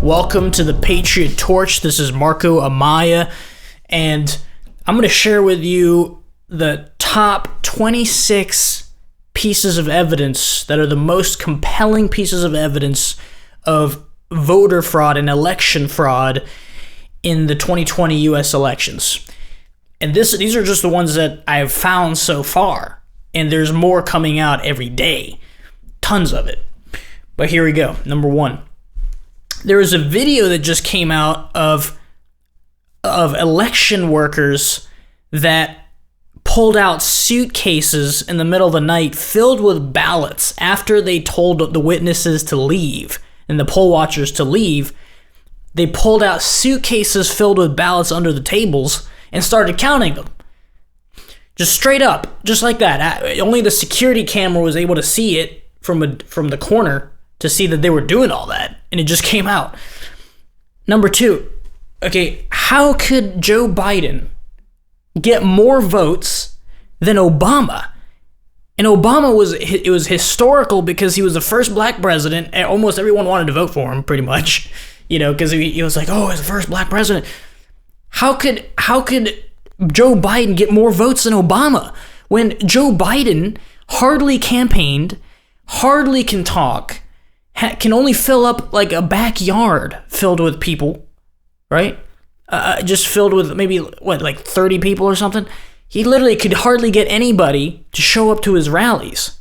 Welcome to the Patriot Torch. This is Marco Amaya, and I'm going to share with you the top 26 pieces of evidence that are the most compelling pieces of evidence of voter fraud and election fraud in the 2020 U.S. elections. And these are just the ones that I have found so far, and there's more coming out every day. Tons of it. But here we go. Number one. There is a video that just came out of election workers that pulled out suitcases in the middle of the night filled with ballots after they told the witnesses to leave and the poll watchers to leave. They pulled out suitcases filled with ballots under the tables and started counting them. Just straight up, just like that. Only the security camera was able to see it from the corner to see that they were doing all that, and it just came out. Number two, okay, how could Joe Biden get more votes than Obama? And Obama was historical because he was the first black president, and almost everyone wanted to vote for him, pretty much, because he was like, oh, he's the first black president. How could Joe Biden get more votes than Obama when Joe Biden hardly campaigned, hardly can talk, can only fill up like a backyard filled with people, right? Just filled with maybe, like 30 people or something? He literally could hardly get anybody to show up to his rallies.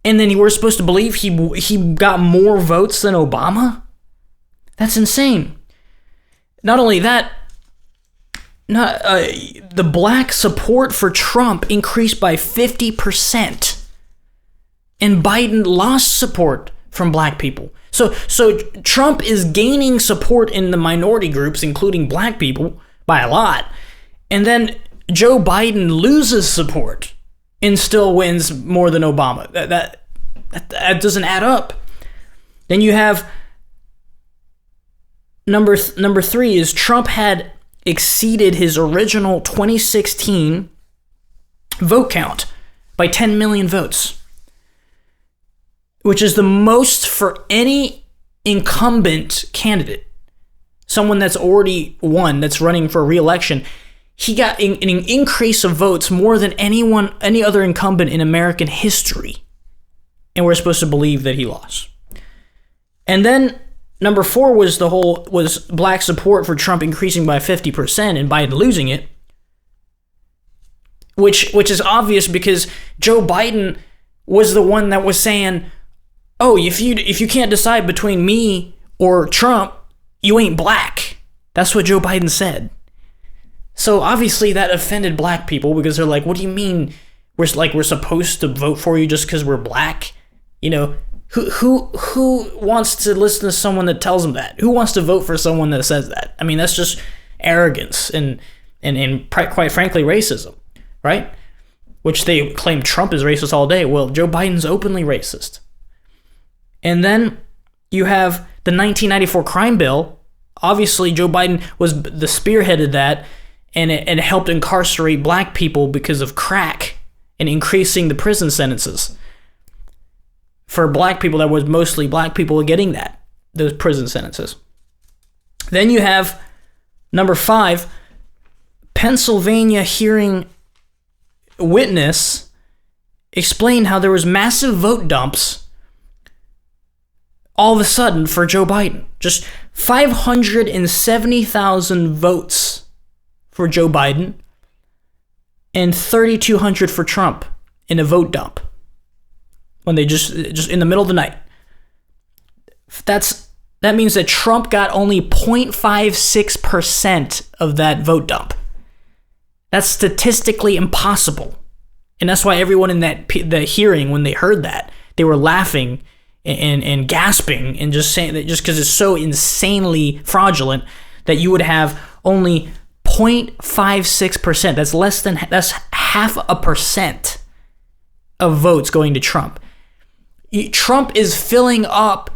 And then we're supposed to believe he got more votes than Obama? That's insane. Not only that, the black support for Trump increased by 50%. And Biden lost support from black people. So Trump is gaining support in the minority groups, including black people, by a lot. And then Joe Biden loses support and still wins more than Obama. That doesn't add up. Then you have number three is Trump had exceeded his original 2016 vote count by 10 million votes, which is the most for any incumbent candidate, someone that's already won, that's running for re-election. He got an increase of votes more than any other incumbent in American history, and we're supposed to believe that he lost. And then number four was black support for Trump increasing by 50% and Biden losing it, which is obvious because Joe Biden was the one that was saying, oh, if you can't decide between me or Trump, you ain't black. That's what Joe Biden said. So obviously that offended black people because they're like, what do you mean we're supposed to vote for you just because we're black? Who wants to listen to someone that tells them that? Who wants to vote for someone that says that? I mean, that's just arrogance and quite frankly racism, right? Which they claim Trump is racist all day. Well, Joe Biden's openly racist. And then you have the 1994 crime bill. Obviously, Joe Biden was the spearheaded that, and it helped incarcerate black people because of crack and increasing the prison sentences. For black people, that was mostly black people getting those prison sentences. Then you have number five, Pennsylvania hearing witness explained how there was massive vote dumps all of a sudden for Joe Biden. Just 570,000 votes for Joe Biden and 3,200 for Trump in a vote dump when they just in the middle of the night. That means that Trump got only 0.56% of that vote dump. That's statistically impossible. And that's why everyone in the hearing, when they heard that, they were laughing and gasping and just saying that just because it's so insanely fraudulent that you would have only 0.56%. That's half a percent of votes going to Trump. Trump is filling up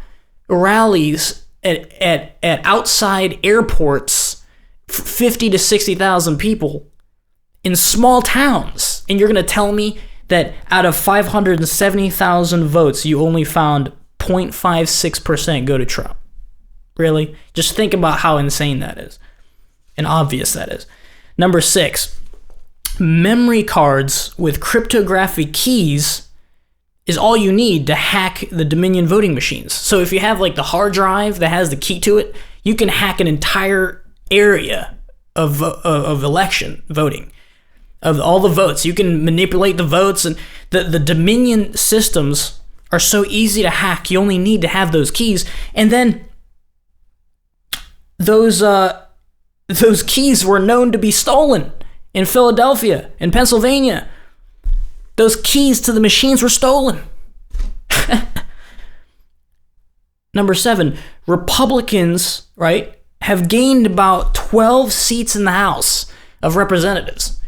rallies at outside airports, 50 to 60,000 people in small towns, and you're going to tell me that out of 570,000 votes, you only found 0.56% go to Trump. Really? Just think about how insane that is and obvious that is. Number 6, memory cards with cryptographic keys is all you need to hack the Dominion voting machines. So if you have like the hard drive that has the key to it, you can hack an entire area of election voting, of all the votes. You can manipulate the votes, and the Dominion systems are so easy to hack. You only need to have those keys, and then those keys were known to be stolen in Philadelphia, in Pennsylvania. Those keys to the machines were stolen. Number 7, Republicans, right, have gained about 12 seats in the House of Representatives.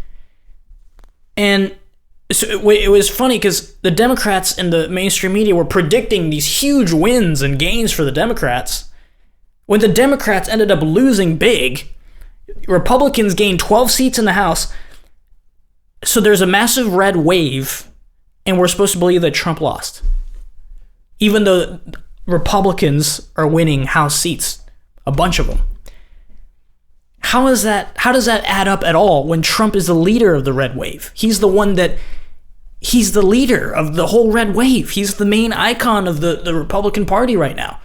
And so it was funny because the Democrats and the mainstream media were predicting these huge wins and gains for the Democrats. When the Democrats ended up losing big, Republicans gained 12 seats in the House. So there's a massive red wave, and we're supposed to believe that Trump lost, even though Republicans are winning House seats, a bunch of them. How does that add up at all when Trump is the leader of the red wave? He's the leader of the whole red wave. He's the main icon of the Republican Party right now.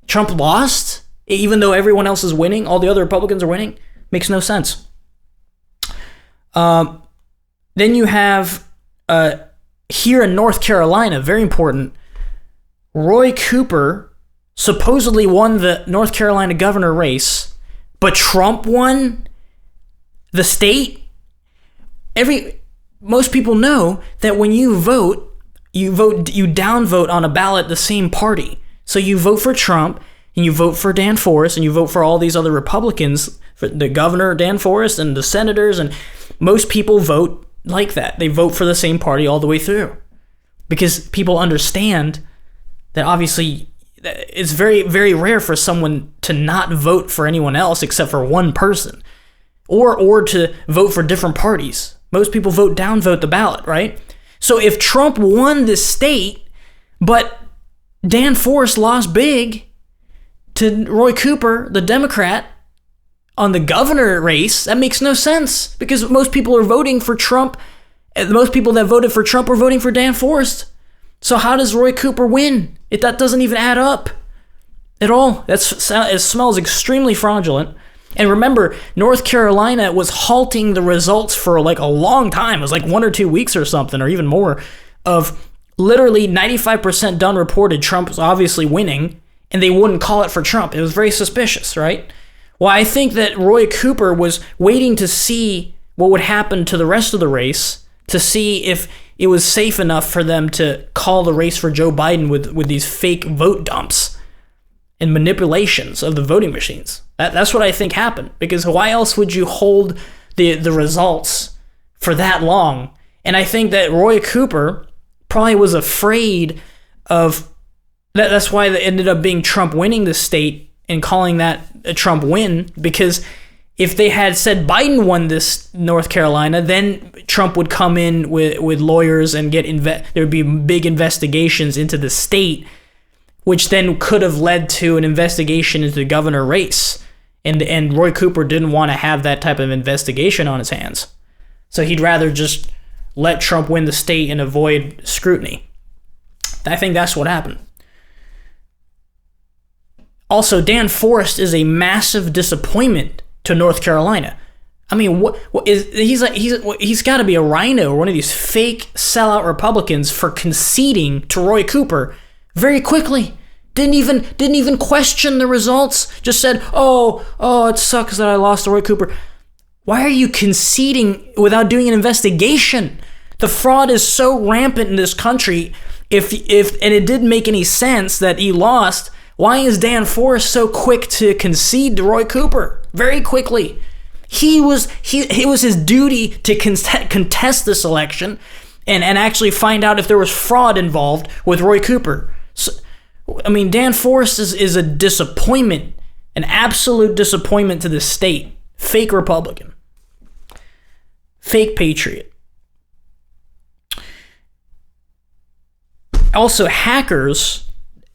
Trump lost, even though everyone else is winning, all the other Republicans are winning? Makes no sense. Then you have, here in North Carolina, very important, Roy Cooper supposedly won the North Carolina governor race, but Trump won the state. Most people know that when you downvote on a ballot the same party. So you vote for Trump, and you vote for Dan Forest, and you vote for all these other Republicans, for the governor, Dan Forest, and the senators, and most people vote like that. They vote for the same party all the way through. Because people understand that obviously it's very, very rare for someone to not vote for anyone else except for one person. Or to vote for different parties. Most people downvote the ballot, right? So if Trump won this state, but Dan Forest lost big to Roy Cooper, the Democrat, on the governor race, that makes no sense because most people are voting for Trump. Most people that voted for Trump are voting for Dan Forest. So how does Roy Cooper win? That doesn't even add up at all. It smells extremely fraudulent. And remember, North Carolina was halting the results for like a long time. It was like 1 or 2 weeks or something, or even more, of literally 95% done reported Trump was obviously winning, and they wouldn't call it for Trump. It was very suspicious, right? Well, I think that Roy Cooper was waiting to see what would happen to the rest of the race, to see if it was safe enough for them to call the race for Joe Biden with these fake vote dumps and manipulations of the voting machines. That's what I think happened, because why else would you hold the results for that long? And I think that Roy Cooper probably was afraid of that. That's why it ended up being Trump winning the state and calling that a Trump win, because if they had said Biden won this North Carolina, then Trump would come in with lawyers and there would be big investigations into the state, which then could have led to an investigation into the governor race. And Roy Cooper didn't want to have that type of investigation on his hands. So he'd rather just let Trump win the state and avoid scrutiny. I think that's what happened. Also, Dan Forest is a massive disappointment to North Carolina. I mean, he's got to be a rhino or one of these fake sellout Republicans for conceding to Roy Cooper very quickly. Didn't even question the results. Just said, "Oh, it sucks that I lost to Roy Cooper." Why are you conceding without doing an investigation? The fraud is so rampant in this country. If and it didn't make any sense that he lost, why is Dan Forest so quick to concede to Roy Cooper very quickly? It was his duty to contest this election and actually find out if there was fraud involved with Roy Cooper. So, I mean, Dan Forest is a disappointment, an absolute disappointment to the state. Fake Republican. Fake patriot. Also, hackers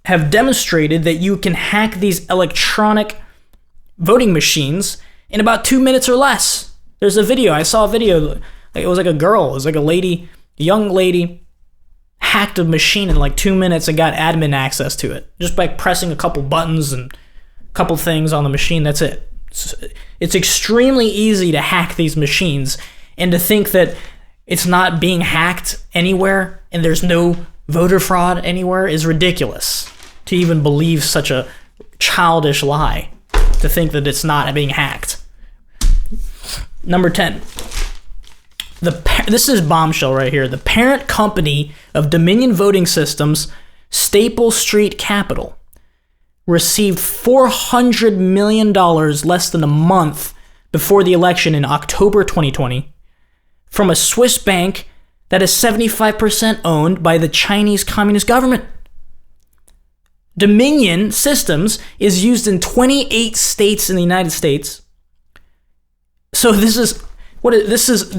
have demonstrated that you can hack these electronic voting machines in about 2 minutes or less. There's a video. I saw a video. It was like a girl. It was like a young lady, hacked a machine in like 2 minutes and got admin access to it just by pressing a couple buttons and a couple things on the machine. That's it. It's extremely easy to hack these machines, and to think that it's not being hacked anywhere and there's no voter fraud anywhere is ridiculous. To even believe such a childish lie, to think that it's not being hacked. Number 10. This is bombshell right here. The parent company of Dominion Voting Systems, Staple Street Capital, received $400 million less than a month before the election in October 2020 from a Swiss bank that is 75% owned by the Chinese Communist government. Dominion Systems is used in 28 states in the United States. So this is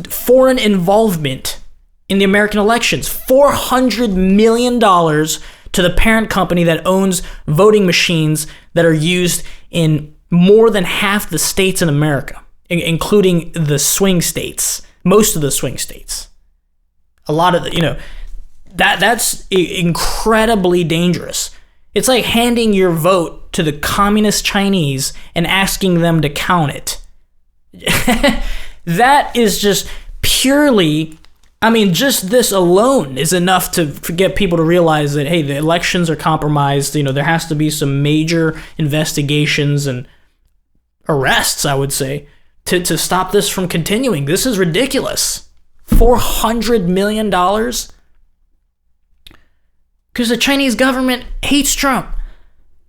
foreign involvement in the American elections. $400 million to the parent company that owns voting machines that are used in more than half the states in America, including the swing states, most of the swing states. A lot of that's incredibly dangerous. It's like handing your vote to the communist Chinese and asking them to count it. That is just purely, just this alone is enough to get people to realize that, hey, the elections are compromised. There has to be some major investigations and arrests, I would say, to stop this from continuing. This is ridiculous. $400 million? Because the Chinese government hates Trump.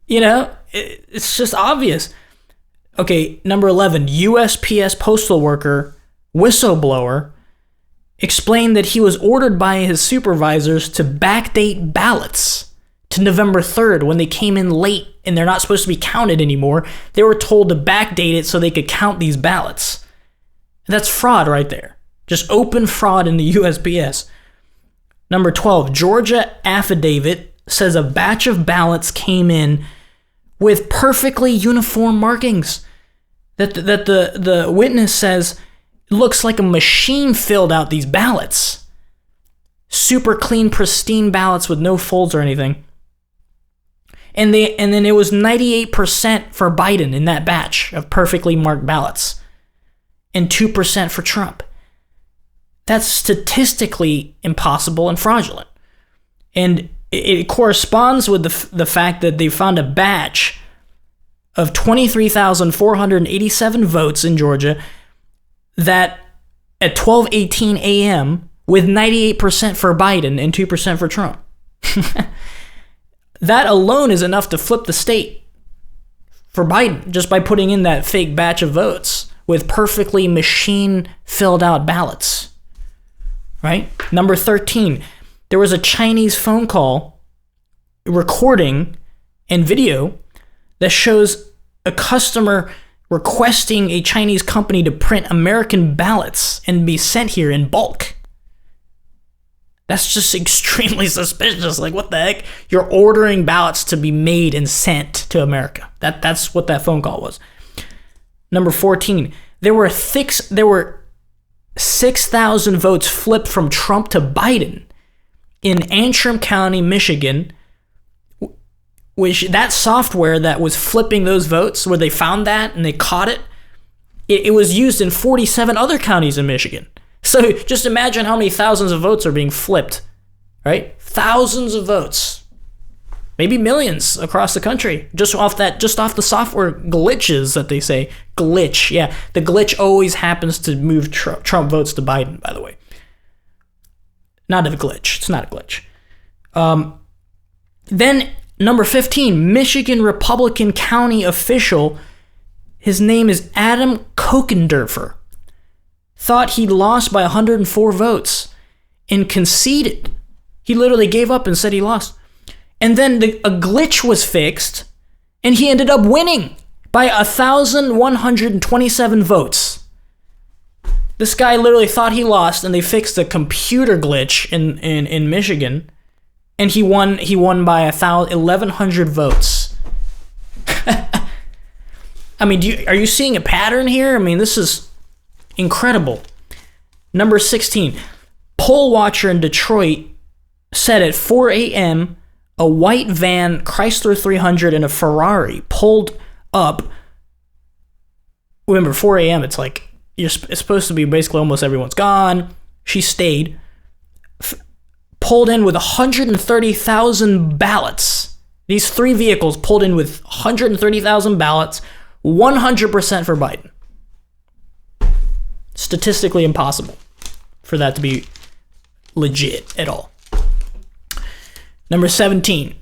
It's just obvious. Okay, number 11, USPS postal worker, whistleblower, explained that he was ordered by his supervisors to backdate ballots to November 3rd when they came in late and they're not supposed to be counted anymore. They were told to backdate it so they could count these ballots. That's fraud right there. Just open fraud in the USPS. Number 12, Georgia affidavit says a batch of ballots came in with perfectly uniform markings. That the witness says looks like a machine filled out these ballots. Super clean, pristine ballots with no folds or anything. And then it was 98% for Biden in that batch of perfectly marked ballots, and 2% for Trump. That's statistically impossible and fraudulent. And it corresponds with the fact that they found a batch of 23,487 votes in Georgia that at 12:18 a.m. with 98% for Biden and 2% for Trump. That alone is enough to flip the state for Biden just by putting in that fake batch of votes with perfectly machine-filled out ballots. Right? Number 13, there was a Chinese phone call recording and video that shows a customer requesting a Chinese company to print American ballots and be sent here in bulk. That's just extremely suspicious. Like, what the heck? You're ordering ballots to be made and sent to America. That's what that phone call was. Number 14, there were 6,000 votes flipped from Trump to Biden in Antrim County, Michigan, which that software that was flipping those votes, where they found that and they caught it, it was used in 47 other counties in Michigan. So just imagine how many thousands of votes are being flipped, right? Thousands of votes, maybe millions across the country, just off the software glitches that they say. Glitch, yeah. The glitch always happens to move Trump votes to Biden, by the way. Not a glitch. It's not a glitch. Then number 15, Michigan Republican county official, his name is Adam Kokendorfer, thought he'd lost by 104 votes and conceded. He literally gave up and said he lost. And then a glitch was fixed, and he ended up winning by 1,127 votes. This guy literally thought he lost, and they fixed a computer glitch in Michigan, And he won by 1,100 votes. I mean, are you seeing a pattern here? I mean, this is incredible. Number 16, poll watcher in Detroit said at 4 a.m., a white van, Chrysler 300, and a Ferrari pulled up. Remember, 4 a.m., it's like, it's supposed to be basically almost everyone's gone. She stayed. Pulled in with 130,000 ballots. These three vehicles pulled in with 130,000 ballots, 100% for Biden. Statistically impossible for that to be legit at all. Number 17,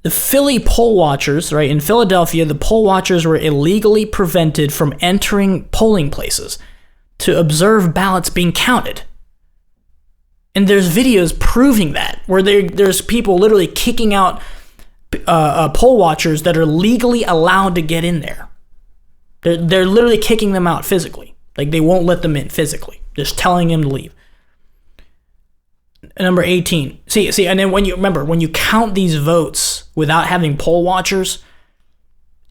the Philly poll watchers, right? In Philadelphia, the poll watchers were illegally prevented from entering polling places to observe ballots being counted. And there's videos proving that, where there's people literally kicking out poll watchers that are legally allowed to get in there. They're literally kicking them out physically. Like, they won't let them in physically. Just telling them to leave. Number 18. See, and then when you count these votes without having poll watchers,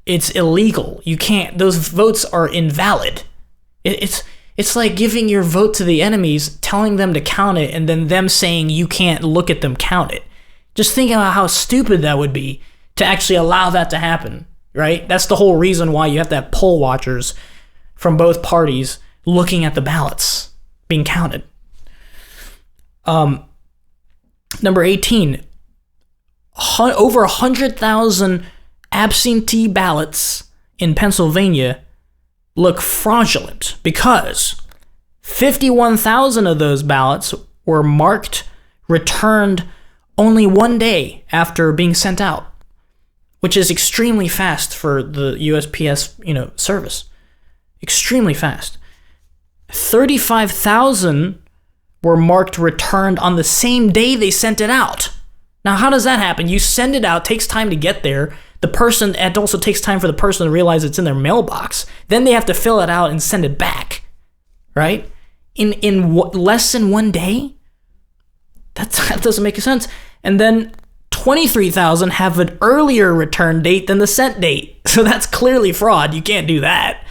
it's illegal. You can't. Those votes are invalid. It's like giving your vote to the enemies, telling them to count it, and then them saying you can't look at them count it. Just think about how stupid that would be to actually allow that to happen, right? That's the whole reason why you have to have poll watchers from both parties looking at the ballots being counted. Number 18, over 100,000 absentee ballots in Pennsylvania look fraudulent because 51,000 of those ballots were marked returned only 1 day after being sent out, which is extremely fast for the USPS, service. Extremely fast. 35,000 were marked returned on the same day they sent it out. Now, how does that happen? You send it out, takes time to get there. It also takes time for the person to realize it's in their mailbox. Then they have to fill it out and send it back, right? In less than 1 day? That doesn't make sense. And then 23,000 have an earlier return date than the sent date. So that's clearly fraud. You can't do that.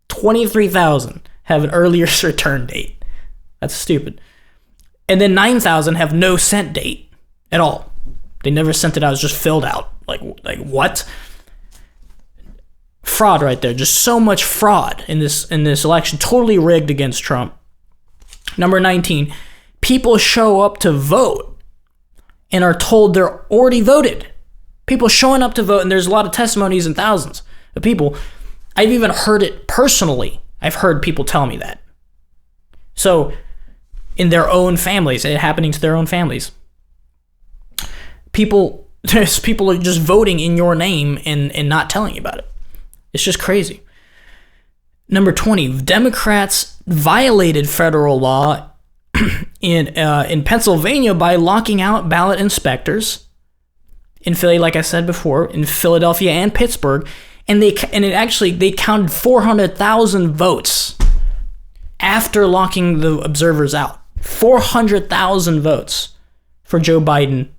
23,000 have an earlier return date. That's stupid. And then 9,000 have no sent date at all. They never sent it out. It's just filled out. Like what? Fraud right there. Just so much fraud in this election. Totally rigged against Trump. Number 19. People show up to vote and are told they're already voted. People showing up to vote, and there's a lot of testimonies and thousands of people. I've even heard it personally. I've heard people tell me that. So, in their own families, it happening to their own families. People are just voting in your name and not telling you about it. It's just crazy. Number 20, Democrats violated federal law in Pennsylvania by locking out ballot inspectors in Philly, like I said before, in Philadelphia and Pittsburgh, and they counted 400,000 votes after locking the observers out. 400,000 votes for Joe Biden.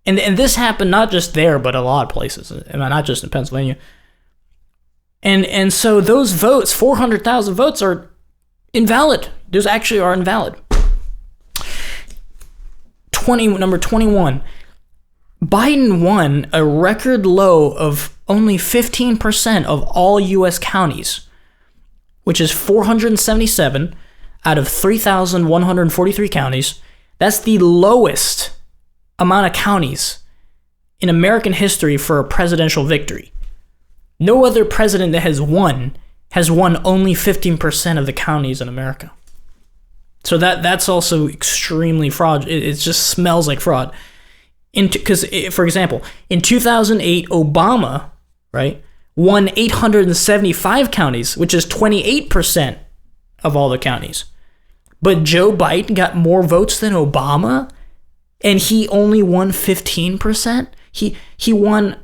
And this happened not just there, but a lot of places, not just in Pennsylvania. And so those votes, 400,000 votes, are invalid. Those actually are invalid. Number 21. Biden won a record low of only 15% of all U.S. counties, which is 477 out of 3,143 counties. That's the lowest amount of counties in American history for a presidential victory. No other president that has won only 15% of the counties in America. So that's also extremely fraud. It just smells like fraud. Because, for example, in 2008, Obama, right, won 875 counties, which is 28% of all the counties. But Joe Biden got more votes than Obama, and he only won 15%. He won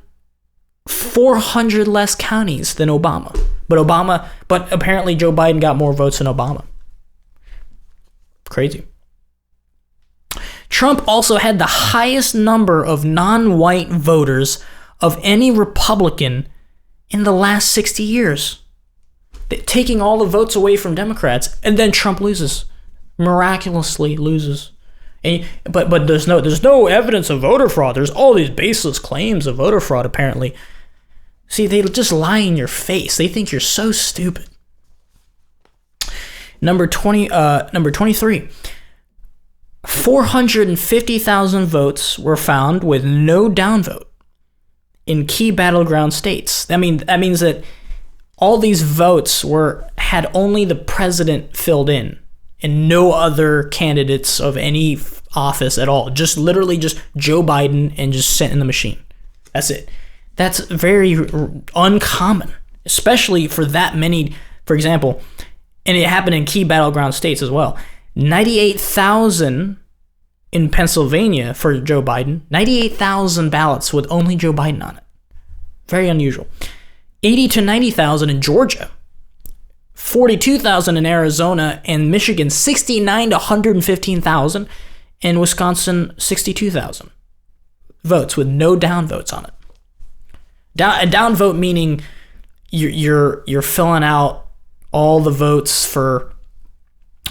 400 less counties than Obama. But apparently Joe Biden got more votes than Obama. Crazy. Trump also had the highest number of non-white voters of any Republican in the last 60 years. Taking all the votes away from Democrats, and then Trump loses. Miraculously loses. But there's no evidence of voter fraud. There's all these baseless claims of voter fraud, apparently. See, they just lie in your face. They think you're so stupid. Number 23. 450,000 votes were found with no downvote in key battleground states. That means that all these votes had only the president filled in and no other candidates of any office at all. Just literally just Joe Biden and just sent in the machine. That's it. That's very uncommon, especially for that many, for example, and it happened in key battleground states as well. 98,000 in Pennsylvania for Joe Biden. 98,000 ballots with only Joe Biden on it. Very unusual. 80 to 90,000 in Georgia. 42,000 in Arizona and Michigan. 69 to 115,000. In Wisconsin, 62,000 votes with no downvotes on it. A downvote meaning you're filling out all the votes for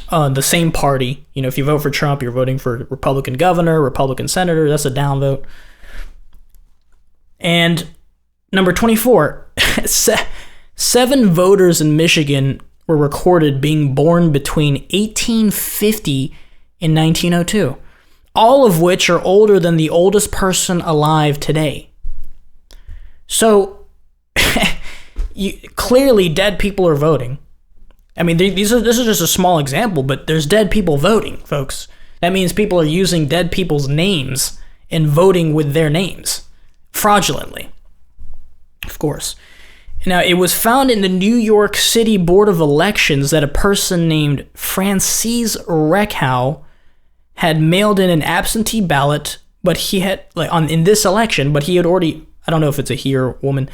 the same party. You know, if you vote for Trump, you're voting for Republican governor, Republican senator. That's a downvote. And number 24, 7 voters in Michigan were recorded being born between 1850 and 1902, all of which are older than the oldest person alive today. So, clearly dead people are voting. I mean, this is just a small example, but there's dead people voting, folks. That means people are using dead people's names and voting with their names fraudulently, of course. Now, it was found in the New York City Board of Elections that a person named Francis Reckhow had mailed in an absentee ballot, but he had, in this election, but he had already, I don't know if it's a he or a woman,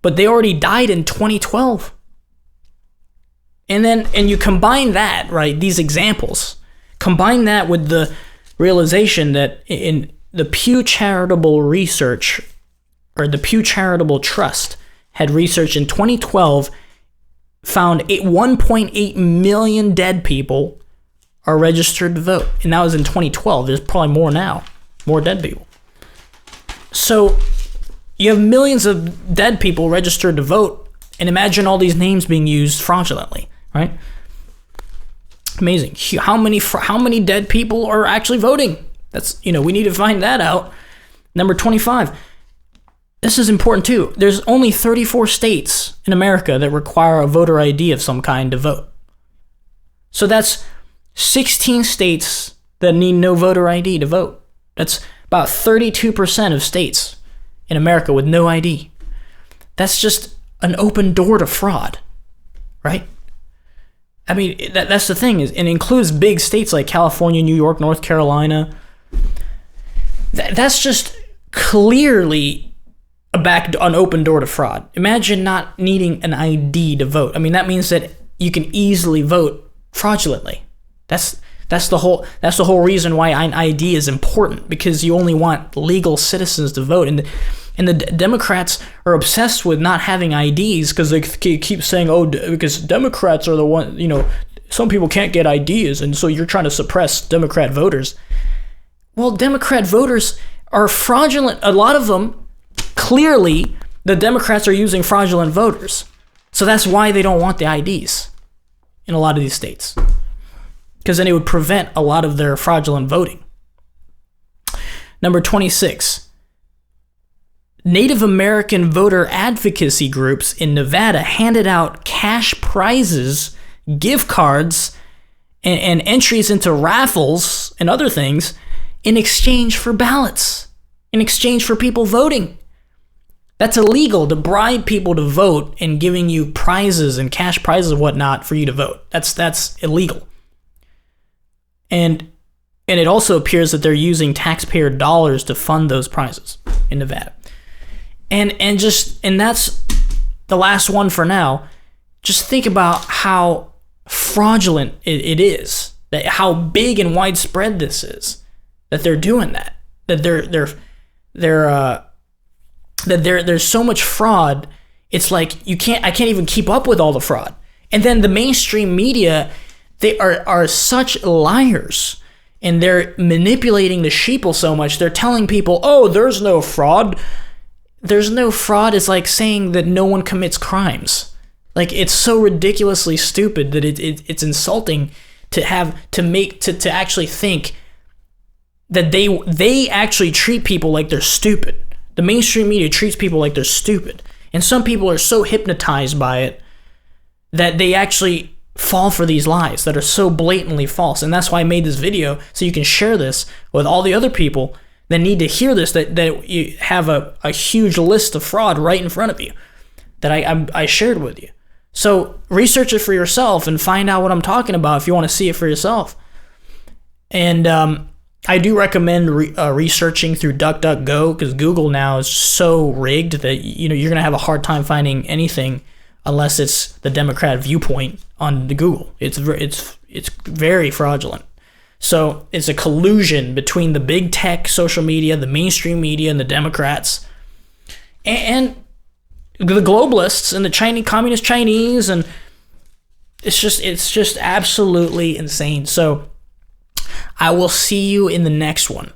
but they already died in 2012. And you combine that, right, these examples, combine that with the realization that in the Pew Charitable Research, or the Pew Charitable Trust, had research in 2012, found 1.8 million dead people are registered to vote. And that was in 2012. There's probably more now, more dead people. So you have millions of dead people registered to vote, and imagine all these names being used fraudulently, right? Amazing. How many dead people are actually voting? That's, we need to find that out. Number 25. This is important too. There's only 34 states in America that require a voter ID of some kind to vote. So that's 16 states that need no voter ID to vote. That's about 32% of states in America with no ID. That's just an open door to fraud, right? I mean, that's the thing, is it includes big states like California, New York, North Carolina. That's just clearly an open door to fraud. Imagine not needing an ID to vote. I mean, that means that you can easily vote fraudulently. That's the whole reason why an ID is important, because you only want legal citizens to vote. And the Democrats are obsessed with not having IDs because they keep saying, because Democrats are the one, some people can't get IDs, and so you're trying to suppress Democrat voters. Well, Democrat voters are fraudulent. A lot of them, clearly, the Democrats are using fraudulent voters. So that's why they don't want the IDs in a lot of these states, because then it would prevent a lot of their fraudulent voting. Number 26. Native American voter advocacy groups in Nevada handed out cash prizes, gift cards, and entries into raffles and other things in exchange for ballots, in exchange for people voting. That's illegal, to bribe people to vote and giving you prizes and cash prizes and whatnot for you to vote. That's illegal. And it also appears that they're using taxpayer dollars to fund those prizes in Nevada. And that's the last one for now. Just think about how fraudulent it is, that how big and widespread this is. that they're doing that. That there's so much fraud. It's like I can't even keep up with all the fraud. And then the mainstream media, they are such liars, and they're manipulating the sheeple so much. They're telling people, oh, there's no fraud. There's no fraud is like saying that no one commits crimes. Like, it's so ridiculously stupid that it's insulting to actually think that they actually treat people like they're stupid. The mainstream media treats people like they're stupid. And some people are so hypnotized by it that they actually fall for these lies that are so blatantly false. And that's why I made this video, so you can share this with all the other people that need to hear this, that you have a huge list of fraud right in front of you that I shared with you. So research it for yourself and find out what I'm talking about if you want to see it for yourself. And I do recommend researching through DuckDuckGo, because Google now is so rigged that you're going to have a hard time finding anything unless it's the Democrat viewpoint on the Google. It's very fraudulent. So it's a collusion between the big tech, social media, the mainstream media, and the Democrats, and the globalists and the communist Chinese, and it's just absolutely insane. So I will see you in the next one.